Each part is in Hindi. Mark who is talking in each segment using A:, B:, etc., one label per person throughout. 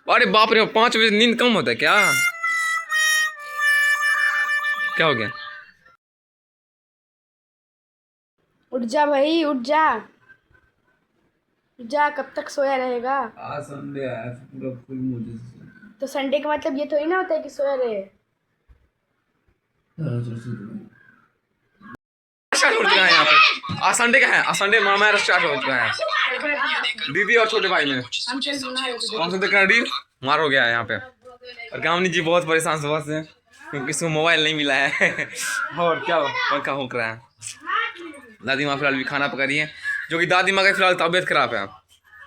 A: अरे बाप रे, 5 बजे नींद कम होता है क्या? क्या हो गया?
B: उठ जा भाई, उठ जा। जा, कब तक सोया रहेगा?
A: आज संडे है, पूरा फुल मूड।
B: तो संडे का मतलब ये थोड़ी ना होता है कि सोया रहे।
A: स्टार्ट हो चुका है यहाँ पे। आज संडे का है, आज संडे मामा स्टार्ट हो चुका है। दीदी और छोटे भाई में कौन सा देखना डील मार हो गया है यहाँ पे। और गामनी जी बहुत परेशान सुबह से क्योंकि इसको मोबाइल नहीं मिला है। और क्या पंखा होक रहा है। दादी माँ फिलहाल भी खाना पका रही है, जो कि दादी माँ का फिलहाल तबीयत खराब है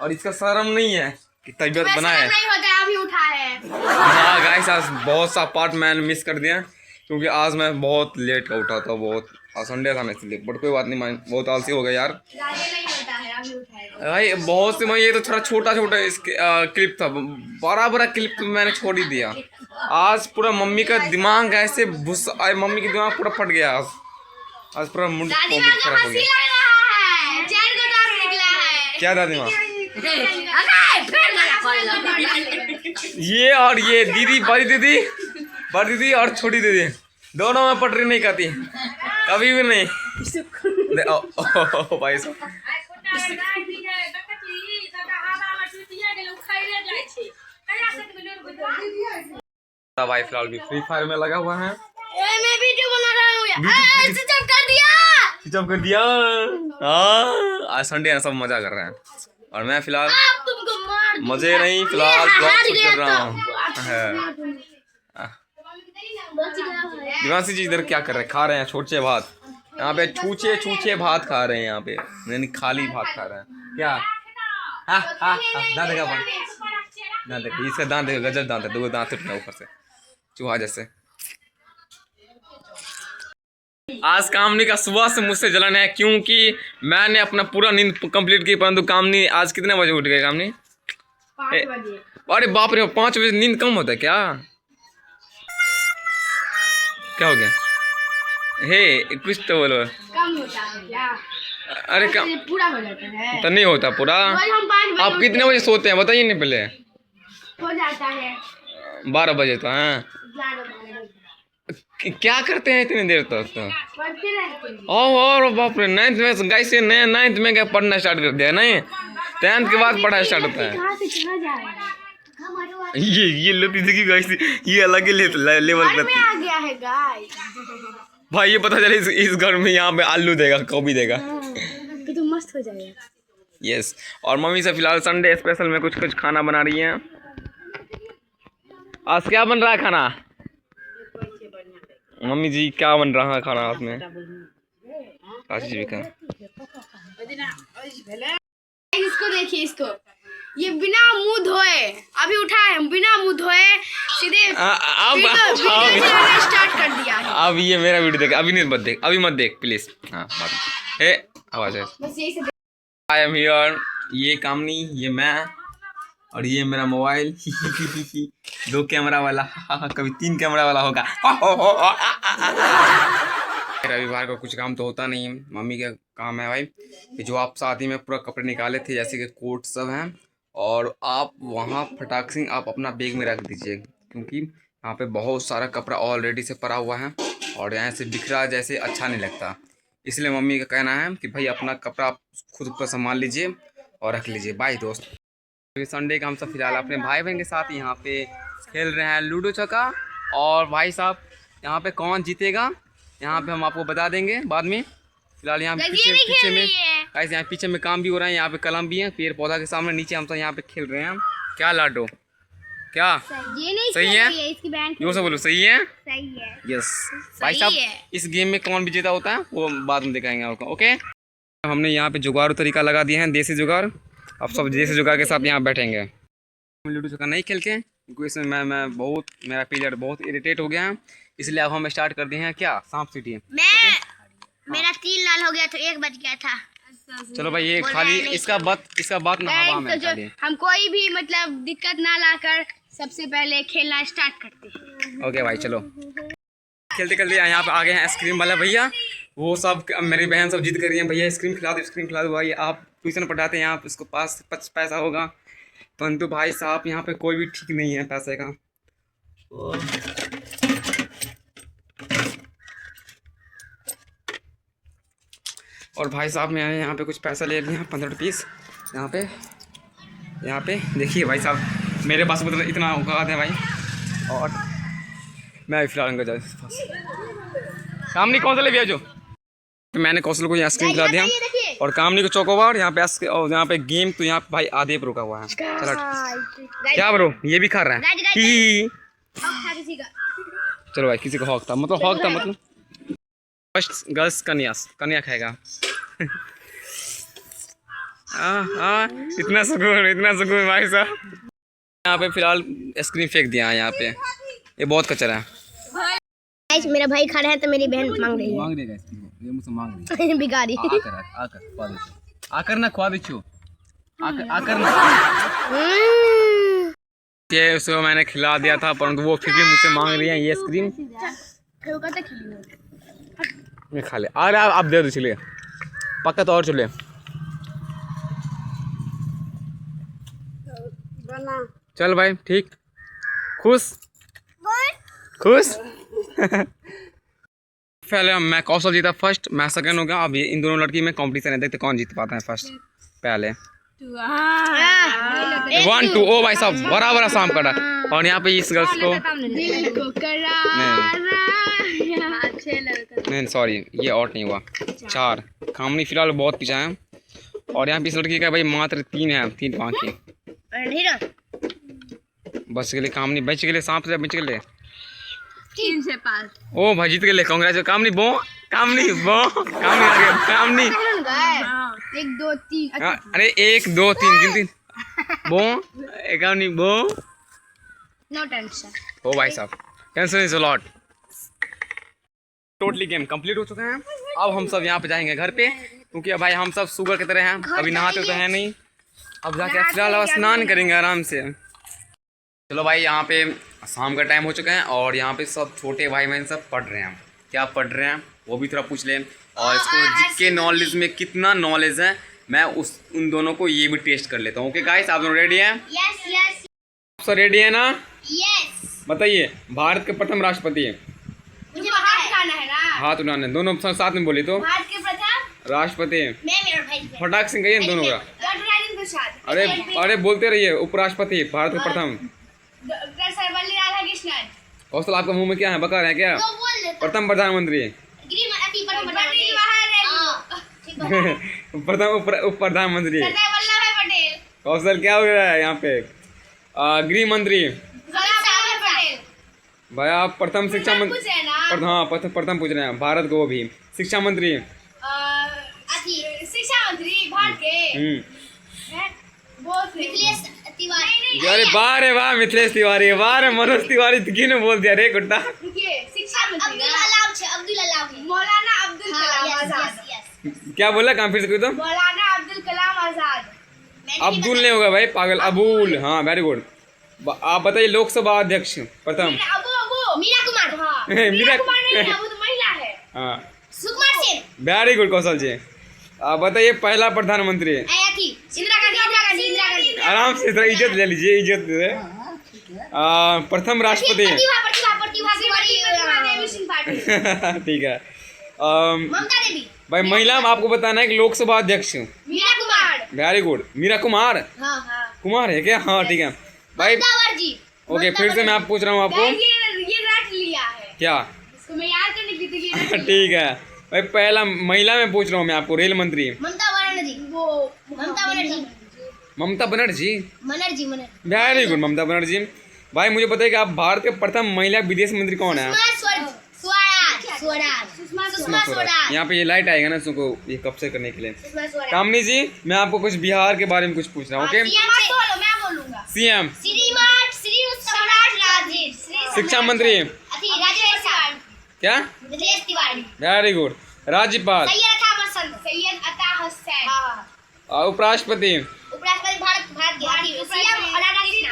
A: और इसका शर्म नहीं है कि तबीयत बना है।
B: नहीं होता, अभी उठा है।
A: हाँ गाइस, आज बहुत सा पार्ट मैंने मिस कर दिया क्योंकि आज मैं बहुत लेट का उठा था। बहुत संडे था ना इसलिए, बट कोई बात नहीं, मैं बहुत आलसी हो गया यार।
B: नहीं होता है, अभी उठा है।
A: भाई बहुत से, मैं ये तो थोड़ा छोटा छोटा इसके क्लिप था, बड़ा बड़ा क्लिप तो मैंने छोड़ ही दिया। आज पूरा मम्मी का दिमाग ऐसे मम्मी का दिमाग पूरा फट गया। आज पूरा मूड खराब हो गया। क्या दादी माँ? ये और ये दीदी, बड़ी दीदी और छोटी दीदी दोनों में पटरी नहीं खाती कभी भी नहीं। भाई भाई फिलहाल भी फ्री फायर में लगा हुआ है।
B: मैं वीडियो बना रहा हूँ। स्विच ऑफ कर दिया।
A: स्विच ऑफ कर दिया। आज संडे है, सब मजा कर रहे हैं और मैं फिलहाल मजे नहीं, फिलहाल ब्लॉग शूट कर रहा हूँ। दिवासी जी इधर क्या कर रहे हैं? खा रहे हैं छूछे भात। यहाँ पे छूछे भात खा रहे हैं। यहाँ पे यानी खाली भात खा रहे हैं क्या? दांत देखा, दांत देखा, इसका दांत देखो, गजब दांत है, 2 दांत टूटा ऊपर से चूहा जैसे। आज कामनी का सुबह से मुझसे जलन है क्योंकि मैंने अपना पूरा नींद कंप्लीट की, परंतु कामनी आज कितने बजे उठ गए? कामनी
B: 5 बजे।
A: अरे बाप रे, 5 बजे नींद कम होता है क्या? क्या हो गया? हे कुछ तो बोलो।
B: कम होता है क्या?
A: अरे कम
B: पूरा हो जाता है
A: तो नहीं होता पूरा। आप कितने बजे सोते हैं बताइए नहीं पहले।
B: हो जाता है
A: 12 बजे तो हैं।
B: 11
A: क्या करते हैं इतनी देर तक तो?
B: पढ़ते रहते हैं।
A: और बाप रे, 9th में गाइस, ये नया 9th में क्या पढ़ना स्टार्ट कर दिया? नहीं, 10th के बाद पढ़ाई स्टार्ट होता है।
B: कहाँ से कहाँ जा रहा है?
A: ये लोग देखिए गाइस, ये अलग ही लेवल
B: घर
A: पे
B: में आ गया है गाइस।
A: भाई। ये पता चले इस घर में यहाँ पे आलू देगा, गोभी देगा
B: कि तो मस्त हो जाएगा।
A: यस। और मम्मी से फिलहाल संडे स्पेशल में कुछ खाना बना रही हैं। आज क्या बन रहा है खाना? मम्मी जी क्या बन रहा है खाना उसमें?
B: इसको देखिए, इसको ये बिना मुंह धोए अभी उठा है, बिना मुंह धोए सीधे वीडियो स्टार्ट कर दिया है।
A: अब ये मेरा वीडियो देख, अभी नहीं मत देख, अभी मत देख प्लीज। हाँ हे आवाज है।
B: बस यही से
A: आई एम हियर। ये कामनी, ये मैं और ये मेरा मोबाइल। 2 कैमरा वाला। कभी 3 कैमरा वाला होगा। रविवार को कुछ काम तो होता नहीं है, मम्मी का काम है भाई कि जो आप शादी में पूरा कपड़े निकाले थे जैसे कि कोट सब हैं, और आप वहाँ फटाक सिंह आप अपना बैग में रख दीजिए क्योंकि यहाँ पे बहुत सारा कपड़ा ऑलरेडी से पड़ा हुआ है और यहाँ से बिखरा जैसे अच्छा नहीं लगता। इसलिए मम्मी का कहना है कि भाई अपना कपड़ा आप खुद पर संभाल लीजिए और रख लीजिए। बाय दोस्त। अभी संडे का हम सब फिलहाल अपने भाई बहन के साथ यहाँ पे खेल रहे हैं लूडो छक्का। और भाई साहब यहाँ पे कौन जीतेगा यहाँ पे हम आपको बता देंगे बाद में। फिलहाल यहाँ पीछे में गाइस, यहाँ पीछे में काम भी हो रहा है, यहाँ पे कलम भी है पेड़ पौधा के सामने, नीचे हम सब यहाँ पे खेल रहे हैं। क्या लाडो, क्या सही है? यो सब बोलो सही है। यस भाई साहब, इस गेम में कौन विजेता होता है वो बाद में दिखाएंगे आपको। ओके, हमने यहाँ पे जुगाड़ू तरीका लगा दिया है, देसी जुगाड़। अब सब देसी जुगाड़ के साथ यहाँ बैठेंगे। लूडो छक्का नहीं खेल के क्योंकि इसमें मैं बहुत, मेरा पीरियड बहुत इरिटेट हो गया है, इसलिए अब हम स्टार्ट कर दिए हैं क्या, सांप सीढ़ी।
B: मेरा 3 लाल हो गया तो 1 बच गया था।
A: चलो भाई, ये खाली इसका बात ना हवा में खाली।
B: हम कोई भी मतलब दिक्कत ना लाकर सबसे पहले खेलना स्टार्ट करते हैं।
A: ओके भाई चलो। खेलते खेलते यहाँ पे आ गए हैं आइसक्रीम वाला भैया। वो सब मेरी बहन सब जिद कर रही है, भैया आइसक्रीम खिला दो, आइसक्रीम खिला दो भाई। आप ट्यूशन पढ़ाते हैं, आप इसको पास पैसा होगा परंतु भाई साहब यहाँ पे कोई भी ठीक नहीं है पैसे का। और भाई साहब मैंने यहाँ पे कुछ पैसा ले लिया 15 रुपीस। यहाँ पे देखिए भाई साहब, मेरे पास मतलब इतना औकात है भाई। और मैं फिलहाल अंदर जा कामनी कौन सा ले भैया जो मैंने कौशल को आइसक्रीम खिला दिया और कामनी को चोकोबार। यहाँ पे और यहाँ पे गेम तो यहाँ पे भाई आधे पे रुका हुआ है। चलो क्या ब्रो, ये भी खा रहा है ही। चलो भाई किसी को हॉक था मतलब फर्स्ट गर्ल्स कन्या खाएगा। इतना सुकून भाई साहब। यहाँ पे फिलहाल आइसक्रीम फेंक दिया है यहाँ पे, ये बहुत कचरा है।
B: मेरा भाई खा रहा है तो मेरी बहन मांग रही है।
A: मांग देगा ये मुझसे मांग रही है।
B: बिगाड़ी
A: आकर ना खुआ दीछो आकर ना। ये उसको मैंने खिला दिया था परंतु वो फिर भी मुझसे मांग रही है ये आइसक्रीम। मैं खा ले। अरे आप दे दो, चलिए पक्का तो और चले। चल भाई ठीक, खुश पहले मैं कौशल जीता फर्स्ट, मैं सेकंड हो गया। अब ये इन दोनों लड़की में कंपटीशन है, देखते कौन जीत पाता है फर्स्ट। पहले 1 2 ओ भाई साहब बराबर शाम कटा। और यहाँ पे इस गर्ल्स को नहीं सॉरी ये आउट नहीं हुआ। 4 खामनी फिलहाल बहुत पीछा है। और यहाँ पे इस लड़की का भाई मात्र 3 है, 3 बाकी बच गए। कामनी बच गए, सांप से बच गए
B: 3 से 5।
A: ओ भाई जीत गए, कांग्रेस कामनी बो कामनी आ गया कामनी।
B: 1 2 3
A: अरे 1 2 3 बो कामनी बो।
B: No tension.
A: ओ भाई साहब tension is a lot. Totally game complete हो चुका है। अब हम सब यहाँ पे जाएंगे घर पे, क्योंकि भाई हम सब शुगर की तरह हैं, अभी नहाते तो है नहीं। अब जाके फिलहाल स्नान करेंगे आराम से। चलो भाई यहाँ पे शाम का टाइम हो चुका है और यहाँ पे सब छोटे भाई बहन सब पढ़ रहे हैं। क्या पढ़ रहे हैं वो भी थोड़ा पूछ लें। और इसको जीके नॉलेज में कितना नॉलेज है मैं उन दोनों को ये भी टेस्ट कर लेता हूँ। ओके गाइस, आप दोनों रेडी हैं?
B: यस
A: आप सब रेडी है ना?
B: यस।
A: बताइए भारत के प्रथम राष्ट्रपति।
B: मुझे हाथ उठाना है ना।
A: हाथ उठाना, दोनों साथ में बोली तो।
B: भारत के प्रथम
A: राष्ट्रपति
B: मैं मेरा भाई
A: फटाक सिंह कहिए दोनों का।
B: डॉक्टर राजेंद्र प्रसाद।
A: अरे बोलते रहिए। उपराष्ट्रपति भारत के प्रथम
B: डॉक्टर सर्वपल्ली राधाकृष्णन।
A: कौशल आपका मुंह में क्या है, बकर है क्या? प्रथम प्रधानमंत्री प्रथम उप प्रधानमंत्री कौशल क्या हो रहा है यहाँ पे? गृह मंत्री भाई आप प्रथम शिक्षा मंत्री। हाँ प्रथम पूछ रहे हैं भारत को भी। शिक्षा मंत्री
B: भारत के
A: अरे वाह रे वाह मिथिलेश तिवारी, वाह रे मनोज तिवारी किने बोल दिया रे कुट्टा।
B: मौलाना अब्दुल कलाम आजाद।
A: क्या बोला काम फिर से कोई तो?
B: मौलाना अब्दुल कलाम आजाद।
A: अब्दुल नहीं होगा भाई पागल, अबुल। हाँ वेरी गुड। आप बताइए लोकसभा अध्यक्ष प्रथम।
B: मीरा कुमार।
A: मीरा
B: कुमार नहीं है, वो तो महिला है।
A: हाँ
B: सुकुमार सेन।
A: वेरी गुड कौशल जी। आप बताइए पहला प्रधानमंत्री।
B: इंदिरा गांधी।
A: आराम से थोड़ा इज्जत ले लीजिए, इज्जत दे। प्रथम राष्ट्रपति ठीक है।
B: ममता देवी।
A: भाई महिला में आपको बताना है कि लोकसभा अध्यक्ष।
B: मीरा कुमार।
A: Very good. मीरा कुमार। कुमार है क्या? हाँ ठीक है भाई। ओके फिर से मैं आप पूछ रहा हूँ आपको।
B: ये रट लिया है
A: क्या?
B: इसको मैं याद करने के लिए
A: ठीक है भाई। पहला महिला में पूछ रहा हूँ मैं आपको। रेल मंत्री
B: ममता बनर्जी।
A: ममता बनर्जी।
B: बनर्जी।
A: Very good Mamata Banerjee. भाई मुझे बताइए कि आप भारत के प्रथम महिला विदेश मंत्री कौन है?
B: स्वराज।
A: यहाँ पे ये लाइट आएगा ना उसको ये कैप्चर करने के लिए। कामनी जी मैं आपको कुछ बिहार के बारे में कुछ पूछ रहा हूँ। ओके
B: मैं बोलूंगा।
A: सीएम। शिक्षा मंत्री क्या? Very good. राज्यपाल।
B: सैयद अता हुसैन।
A: उपराष्ट्रपति।
B: भारत के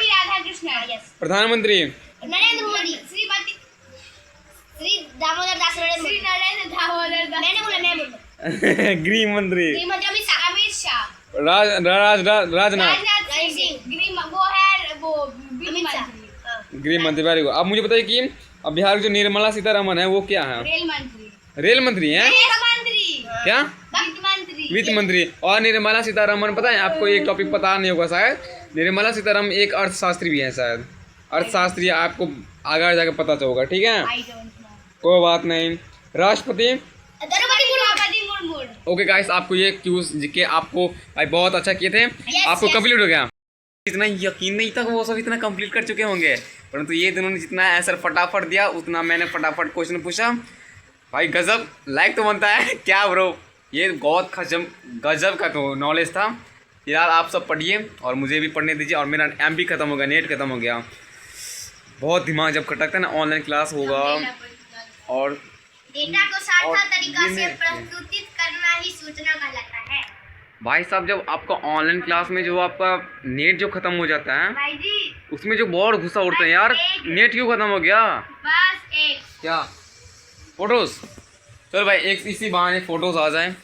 B: राधाकृष्णन।
A: प्रधानमंत्री।
B: नरेंद्र मोदी। श्री दामोदर दास। मैंने बोला।
A: गृह मंत्री।
B: अमित शाह।
A: राजनाथ।
B: राजनाथ सिंह। वो वित्त मंत्री,
A: गृह मंत्री, वेरी गुड। अब मुझे बताइए कि अब बिहार की जो निर्मला सीतारमन है वो क्या है?
B: रेल मंत्री,
A: रेल मंत्री है
B: मंत्री,
A: क्या?
B: वित्त मंत्री,
A: वित्त मंत्री। और निर्मला सीतारमन पता है आपको, एक टॉपिक पता नहीं होगा शायद, निर्मला सीतारमन एक अर्थशास्त्री भी है शायद, अर्थशास्त्री, आपको आगे जाके पता चलेगा, ठीक है,
B: I don't know।
A: कोई बात नहीं। राष्ट्रपति,
B: द्रौपदी मुर्मू।
A: ओके गाइस, आपको ये क्यूज के आपको भाई बहुत अच्छा किए थे, आपको कंप्लीट हो गया। इतना यकीन नहीं था कि वो सब इतना कंप्लीट कर चुके होंगे, परंतु ये दोनों ने जितना आंसर फटाफट दिया उतना मैंने फटाफट क्वेश्चन पूछा। भाई गजब, लाइक तो बनता है क्या ब्रो, ये बहुत गजब का तो नॉलेज था। फिलहाल आप सब पढ़िए और मुझे भी पढ़ने दीजिए, और मेरा MB खत्म हो गया, नेट खत्म हो गया। बहुत दिमाग जब खटकता है ना, ऑनलाइन क्लास होगा और
B: डेटा को सार्थक तरीका
A: ये
B: से
A: नहीं-
B: प्रस्तुत करना ही सूचना कहलाता है।
A: भाई साहब, जब आपका ऑनलाइन क्लास में जो आपका नेट जो खत्म हो जाता है
B: भाई जी
A: उसमें जो बहुत गुस्सा उठता है यार, नेट क्यों खत्म हो गया?
B: बस एक
A: क्या फोटोज? चलो भाई, एक इसी बहाने फोटोज आ जाएं।